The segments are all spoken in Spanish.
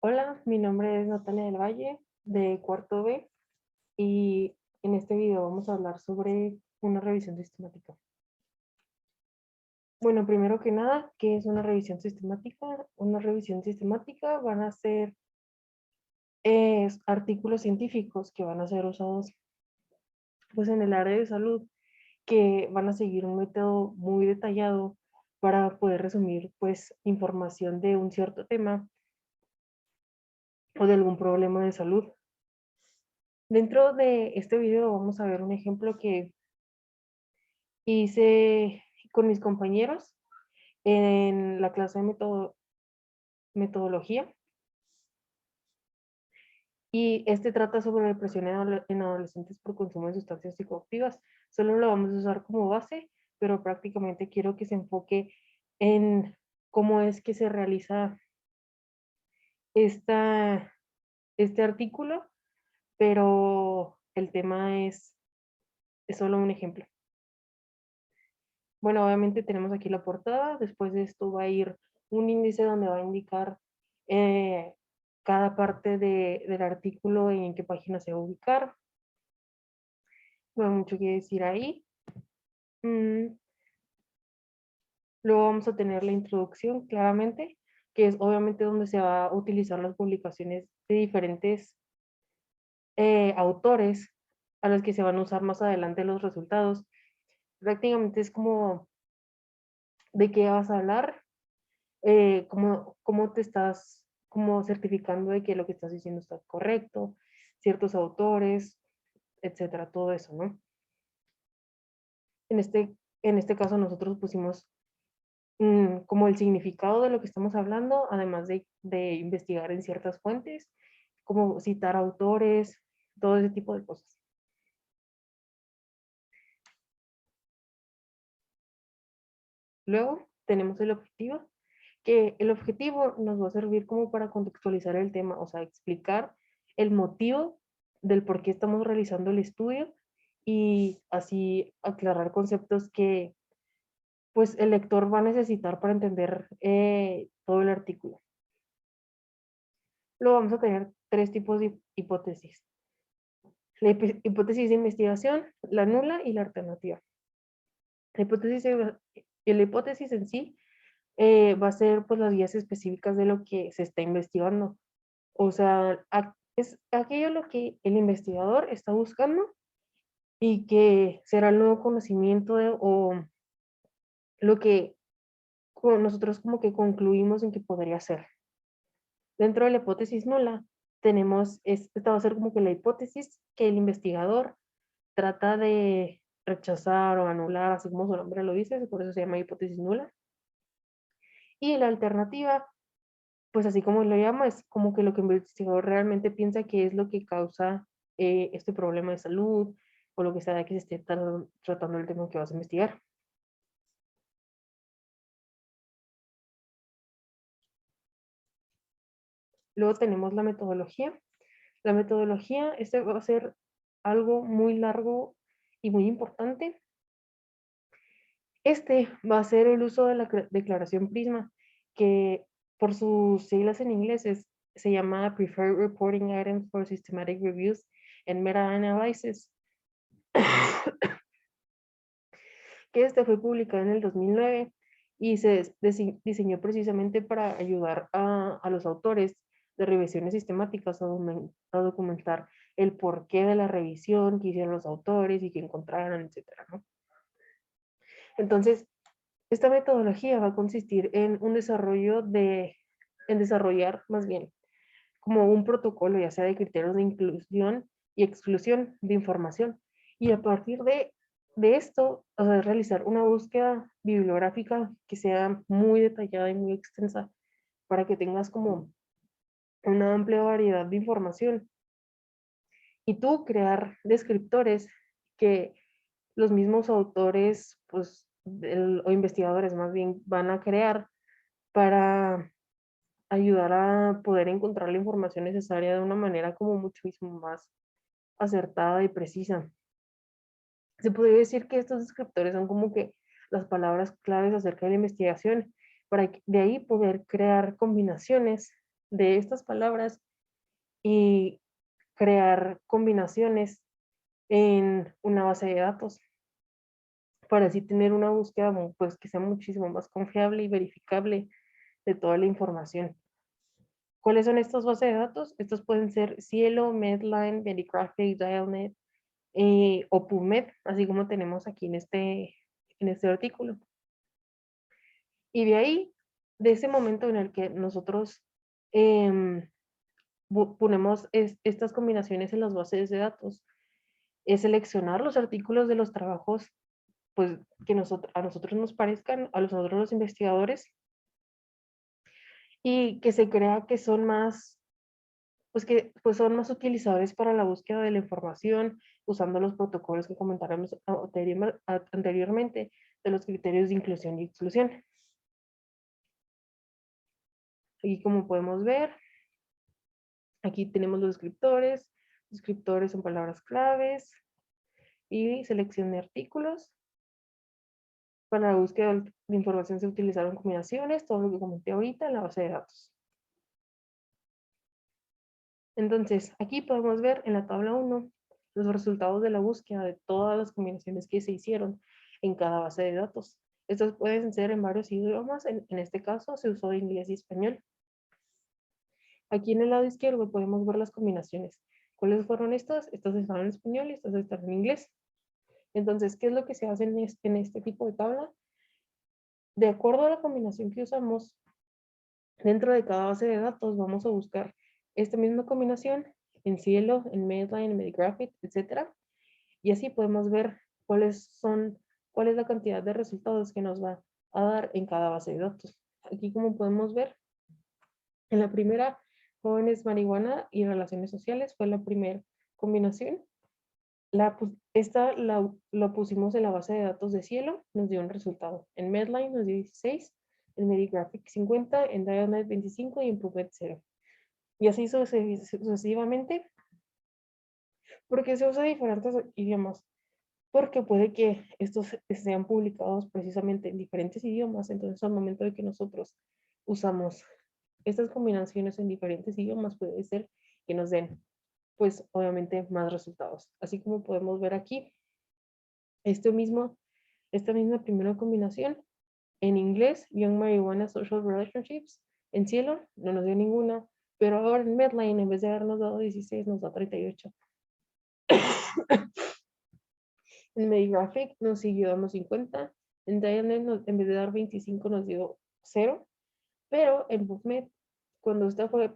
Hola, mi nombre es Natalia del Valle, de cuarto B, y en este video vamos a hablar sobre una revisión sistemática. Bueno, primero que nada, ¿qué es una revisión sistemática? Una revisión sistemática van a ser artículos científicos que van a ser usados pues, en el área de salud, que van a seguir un método muy detallado para poder resumir pues, información de un cierto tema o de algún problema de salud. Dentro de este video vamos a ver un ejemplo que hice con mis compañeros en la clase de metodología, y este trata sobre depresión en adolescentes por consumo de sustancias psicoactivas. Solo lo vamos a usar como base, pero prácticamente quiero que se enfoque en cómo es que se realiza esta, este artículo, pero el tema es solo un ejemplo. Bueno, obviamente tenemos aquí la portada. Después de esto va a ir un índice donde va a indicar eh, cada parte del artículo y en qué página se va a ubicar. No hay mucho que decir ahí. Mm, Luego vamos a tener la introducción, claramente, que es obviamente donde se va a utilizar las publicaciones de diferentes autores a los que se van a usar más adelante los resultados. Prácticamente es como de qué vas a hablar, cómo te estás como certificando de que lo que estás diciendo está correcto, ciertos autores, etcétera, todo eso, ¿no? En este caso nosotros pusimos como el significado de lo que estamos hablando, además de investigar en ciertas fuentes, como citar autores, todo ese tipo de cosas. Luego tenemos el objetivo, que el objetivo nos va a servir como para contextualizar el tema, o sea, explicar el motivo del por qué estamos realizando el estudio y así aclarar conceptos que pues el lector va a necesitar para entender todo el artículo. Luego vamos a tener tres tipos de hipótesis. La hipótesis de investigación, la nula y la alternativa. La hipótesis en sí va a ser pues las guías específicas de lo que se está investigando. O sea, es aquello lo que el investigador está buscando y que será el nuevo conocimiento o lo que nosotros como que concluimos en que podría ser. Dentro de la hipótesis nula, esta va a ser como que la hipótesis que el investigador trata de rechazar o anular, así como su nombre lo dice, por eso se llama hipótesis nula. Y la alternativa, pues así como lo llama, es como que lo que el investigador realmente piensa que es lo que causa este problema de salud o lo que sea que se esté tratando el tema que vas a investigar. Luego tenemos la metodología. La metodología, este va a ser algo muy largo y muy importante. Este va a ser el uso de la declaración PRISMA, que por sus siglas en inglés se llama Preferred Reporting Items for Systematic Reviews and Meta-Analysis, que este fue publicado en el 2009 y se diseñó precisamente para ayudar a los autores de revisiones sistemáticas a documentar el porqué de la revisión, qué hicieron los autores y qué encontraron, etcétera, ¿no? Entonces, esta metodología va a consistir en en desarrollar más bien como un protocolo, ya sea de criterios de inclusión y exclusión de información. Y a partir de esto, o sea, realizar una búsqueda bibliográfica que sea muy detallada y muy extensa para que tengas como una amplia variedad de información. Y tú crear descriptores que los mismos autores, pues, o investigadores más bien, van a crear para ayudar a poder encontrar la información necesaria de una manera como muchísimo más acertada y precisa. Se podría decir que estos descriptores son como que las palabras claves acerca de la investigación, para de ahí poder crear combinaciones de estas palabras y crear combinaciones en una base de datos para así tener una búsqueda pues, que sea muchísimo más confiable y verificable de toda la información. ¿Cuáles son estas bases de datos? Estos pueden ser Cielo, Medline, Medigraphic, Dialnet o PubMed, así como tenemos aquí en este artículo. Y de ahí, de ese momento en el que nosotros ponemos estas combinaciones en las bases de datos, es seleccionar los artículos de los trabajos pues, que a nosotros nos parezcan, a nosotros los investigadores, y que se crea que son más, pues que pues son más utilizadores para la búsqueda de la información, usando los protocolos que comentáramos anteriormente, de los criterios de inclusión y exclusión. Aquí como podemos ver, aquí tenemos los descriptores. Descriptores son palabras claves y selección de artículos. Para la búsqueda de información se utilizaron combinaciones, todo lo que comenté ahorita en la base de datos. Entonces, aquí podemos ver en la tabla 1 los resultados de la búsqueda de todas las combinaciones que se hicieron en cada base de datos. Estos pueden ser en varios idiomas, en este caso se usó inglés y español. Aquí en el lado izquierdo podemos ver las combinaciones. ¿Cuáles fueron estas? Estas están en español y estas están en inglés. Entonces, ¿qué es lo que se hace en este tipo de tabla? De acuerdo a la combinación que usamos, dentro de cada base de datos vamos a buscar esta misma combinación en Cielo, en Medline, en Medigraphic, etc. Y así podemos ver cuál es la cantidad de resultados que nos va a dar en cada base de datos. Aquí como podemos ver, en la primera, jóvenes, marihuana y relaciones sociales, fue la primera combinación. Esta la pusimos en la base de datos de Cielo, nos dio un resultado. En Medline nos dio 16, en Medigraphic 50, en Dialnet 25 y en PubMed 0. Y así sucesivamente, porque se usa diferentes idiomas, porque puede que estos sean publicados precisamente en diferentes idiomas, entonces al momento de que nosotros usamos estas combinaciones en diferentes idiomas, puede ser que nos den, pues obviamente, más resultados. Así como podemos ver aquí, esta misma primera combinación en inglés, Young Marijuana Social Relationships, en Cielo no nos dio ninguna, pero ahora en Medline en vez de habernos dado 16 nos da 38. En Medigraphic nos siguió dando 50, en Dialnet en vez de dar 25 nos dio 0, pero en PubMed, cuando esta fue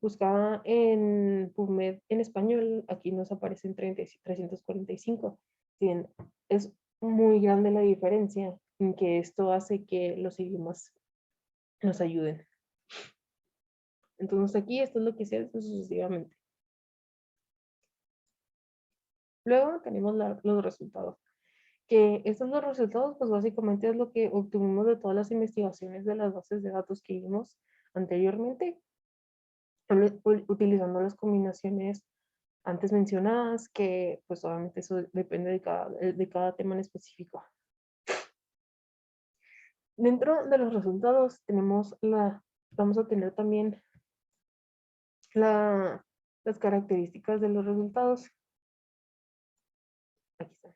buscada en PubMed en español, aquí nos aparecen 345. Bien, es muy grande la diferencia en que esto hace que los idiomas nos ayuden. Entonces aquí esto es lo que se hace sucesivamente. Luego tenemos los resultados. Que estos los resultados, pues básicamente es lo que obtuvimos de todas las investigaciones de las bases de datos que vimos anteriormente, utilizando las combinaciones antes mencionadas, que pues obviamente eso depende de cada tema en específico. Dentro de los resultados vamos a tener también las características de los resultados. Aquí está.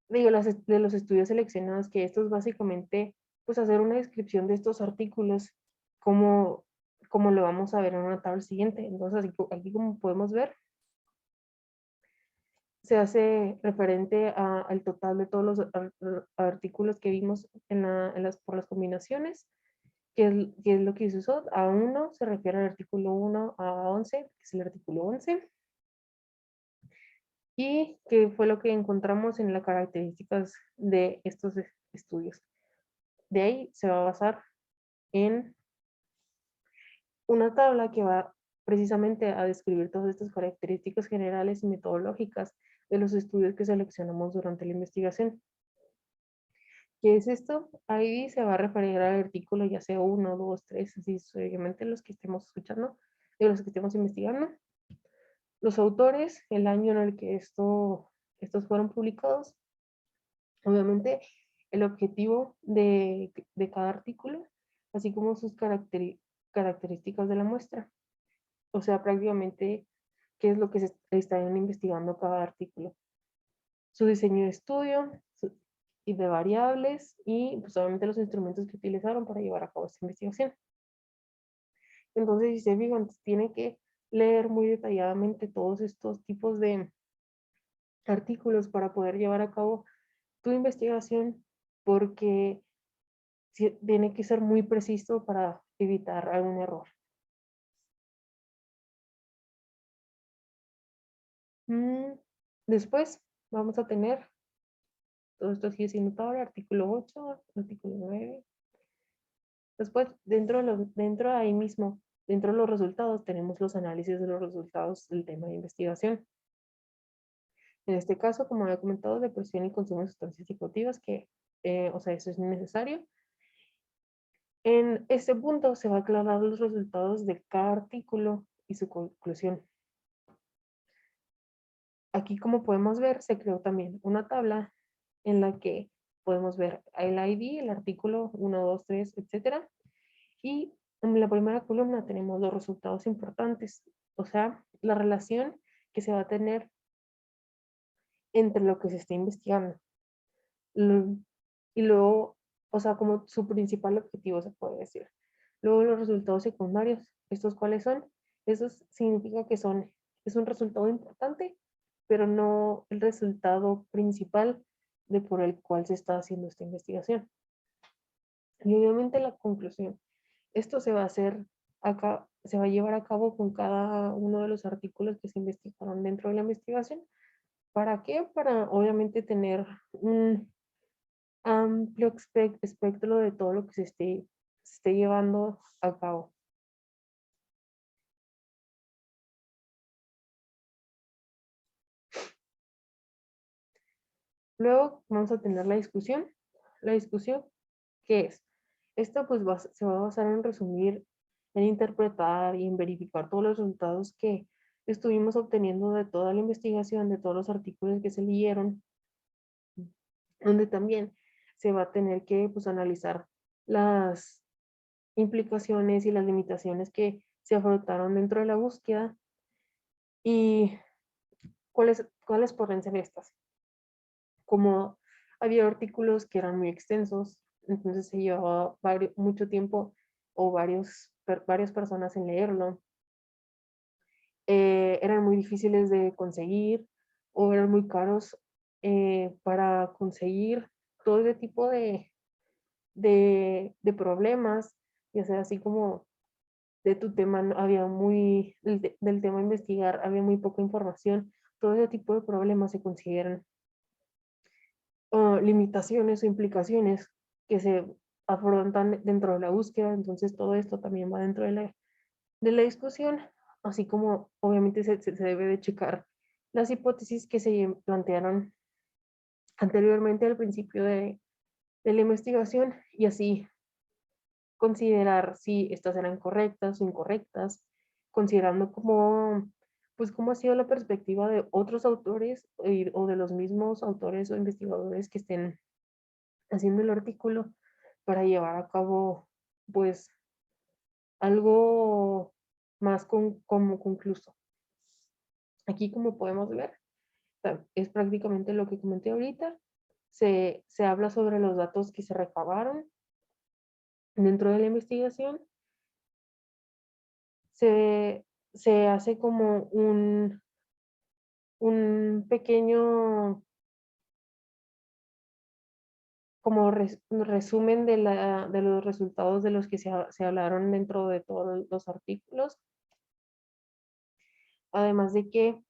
Digo, de los estudios seleccionados, que esto es básicamente, pues hacer una descripción de estos artículos, como lo vamos a ver en una tabla siguiente. Entonces, aquí como podemos ver, se hace referente al total de todos los artículos que vimos por las combinaciones, que es lo que se usó. A 1 se refiere al artículo 1, a 11, que es el artículo 11. Y qué fue lo que encontramos en las características de estos estudios. De ahí se va a basar en una tabla que va precisamente a describir todas estas características generales y metodológicas de los estudios que seleccionamos durante la investigación. ¿Qué es esto? Ahí se va a referir al artículo ya sea 1, 2, 3, así sucesivamente los que estemos escuchando, de los que estemos investigando. Los autores, el año en el que estos fueron publicados. Obviamente, el objetivo de cada artículo, así como sus características de la muestra. O sea, prácticamente qué es lo que se está investigando cada artículo. Su diseño de estudio y de variables y pues obviamente los instrumentos que utilizaron para llevar a cabo esta investigación. Entonces, si se fijan, tiene que leer muy detalladamente todos estos tipos de artículos para poder llevar a cabo tu investigación, porque tiene que ser muy preciso para evitar algún error. Después vamos a tener, todo esto sigue siendo tabla, artículo 8, artículo 9. Después, dentro de ahí mismo, dentro de los resultados, tenemos los análisis de los resultados del tema de investigación. En este caso, como había comentado, depresión y consumo de sustancias psicoactivas, que, o sea, eso es necesario. En este punto se va a aclarar los resultados de cada artículo y su conclusión. Aquí, como podemos ver, se creó también una tabla en la que podemos ver el ID, el artículo 1, 2, 3, etcétera. Y en la primera columna tenemos los resultados importantes, o sea, la relación que se va a tener entre lo que se está investigando. Y luego, o sea, como su principal objetivo se puede decir. Luego los resultados secundarios, ¿estos cuáles son? Eso significa que es un resultado importante, pero no el resultado principal de por el cual se está haciendo esta investigación. Y obviamente la conclusión. Esto se va a hacer acá, se va a llevar a cabo con cada uno de los artículos que se investigaron dentro de la investigación. ¿Para qué? Para obviamente tener un amplio espectro de todo lo que se esté llevando a cabo. Luego vamos a tener la discusión. La discusión, ¿qué es? Esta pues se va a basar en resumir, en interpretar y en verificar todos los resultados que estuvimos obteniendo de toda la investigación, de todos los artículos que se leyeron, donde también se va a tener que pues, analizar las implicaciones y las limitaciones que se afrontaron dentro de la búsqueda y cuáles podrían ser estas. Como había artículos que eran muy extensos, entonces se llevaba mucho tiempo o varias personas en leerlo. Eran muy difíciles de conseguir o eran muy caros para conseguir todo ese tipo de problemas, ya sea así como de tu tema, había del tema a investigar, había muy poca información, todo ese tipo de problemas se consideran limitaciones o implicaciones que se afrontan dentro de la búsqueda, entonces todo esto también va dentro de la discusión, así como obviamente se debe de checar las hipótesis que se plantearon anteriormente al principio de la investigación y así considerar si estas eran correctas o incorrectas, considerando pues cómo ha sido la perspectiva de otros autores o de los mismos autores o investigadores que estén haciendo el artículo para llevar a cabo pues algo más como concluso. Aquí como podemos ver, es prácticamente lo que comenté ahorita. Se habla sobre los datos que se recabaron dentro de la investigación. Se hace como un pequeño como resumen de los resultados de los que se hablaron dentro de todos los artículos. Además de que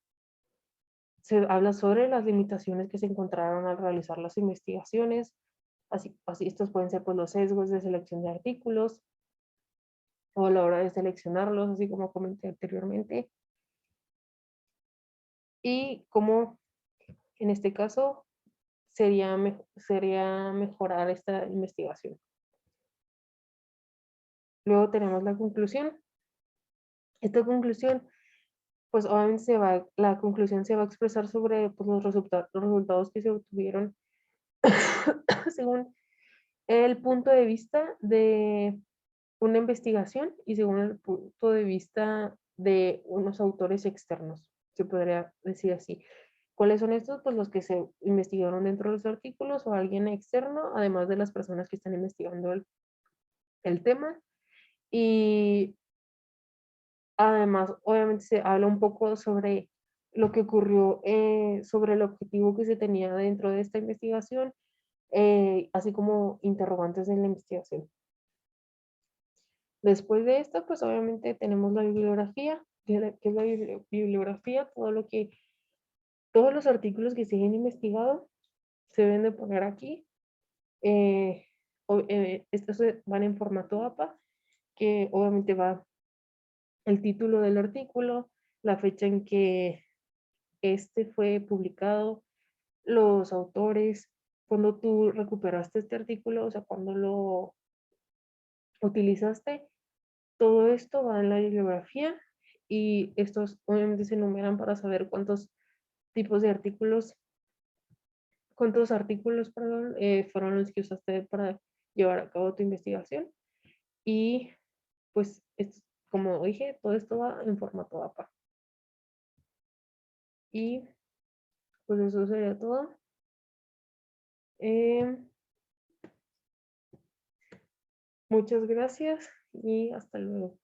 se habla sobre las limitaciones que se encontraron al realizar las investigaciones. Así estos pueden ser pues, los sesgos de selección de artículos o a la hora de seleccionarlos, así como comenté anteriormente. Y cómo en este caso sería mejorar esta investigación. Luego tenemos la conclusión. Esta conclusión, pues obviamente la conclusión se va a expresar sobre pues, los resultados que se obtuvieron según el punto de vista una investigación y según el punto de vista de unos autores externos, se podría decir así. ¿Cuáles son estos? Pues los que se investigaron dentro de los artículos o alguien externo, además de las personas que están investigando el tema. Y además, obviamente se habla un poco sobre lo que ocurrió, sobre el objetivo que se tenía dentro de esta investigación, así como interrogantes en la investigación. Después de esto, pues obviamente tenemos la bibliografía, que es la bibliografía, todos los artículos que se han investigado se deben de poner aquí. Estos van en formato APA, que obviamente va el título del artículo, la fecha en que este fue publicado, los autores, cuando tú recuperaste este artículo, o sea, cuando lo utilizaste, todo esto va en la bibliografía y estos obviamente se enumeran para saber cuántos tipos de artículos, cuántos artículos, perdón, fueron los que usaste para llevar a cabo tu investigación. Y pues, como dije, todo esto va en formato APA. Y pues eso sería todo. Muchas gracias y hasta luego.